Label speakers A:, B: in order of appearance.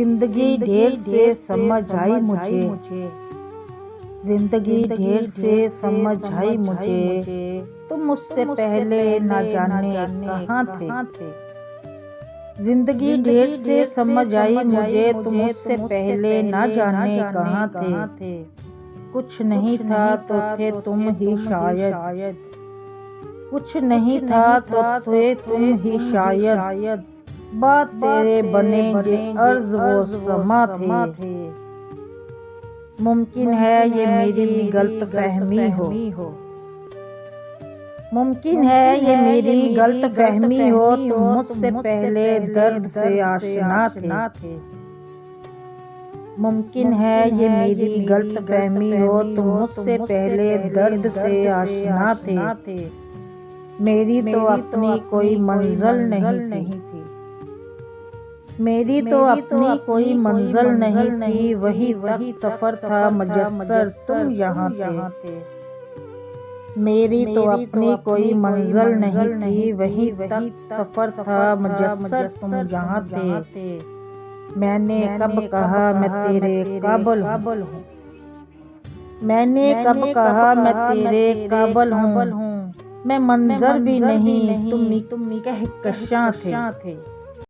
A: زندگی ڈھیر سے سمجھ آئی مجھے، زندگی ڈھیر سے سمجھ آئی مجھے، تم مجھ سے پہلے نہ جانے کہاں تھے۔ زندگی ڈھیر سے سمجھ آئی مجھے، تم مجھ سے پہلے نہ جانے کہاں تھے۔ کچھ نہیں تھا تو تھے تم ہی شاید، کچھ نہیں تھا تو تھے تم ہی شاید، بات تیرے بنے یہ عرض و سما تھے۔ ممکن ہے یہ میری غلط فہمی ہو، ممکن ہے یہ میری غلط فہمی ہو، تم مجھ سے پہلے درد سے آشنا تھے۔ ممکن ہے یہ میری غلط فہمی ہو، تم مجھ سے پہلے درد سے آشنا تھے۔ میری تو اپنی کوئی منزل نہیں تھی، میری تو اپنی کوئی منزل نہیں تھی، وہی تک سفر تھا مجسر تم یہاں تھے۔ میری تو اپنی کوئی منزل نہیں تھی، وہی تک سفر تھا مجسر تم یہاں تھے۔ میں نے کب کہا میں تیرے قابل ہوں، میں نے کب کہا میں تیرے قابل ہوں، میں منظر بھی نہیں تم کہکشاں تھے۔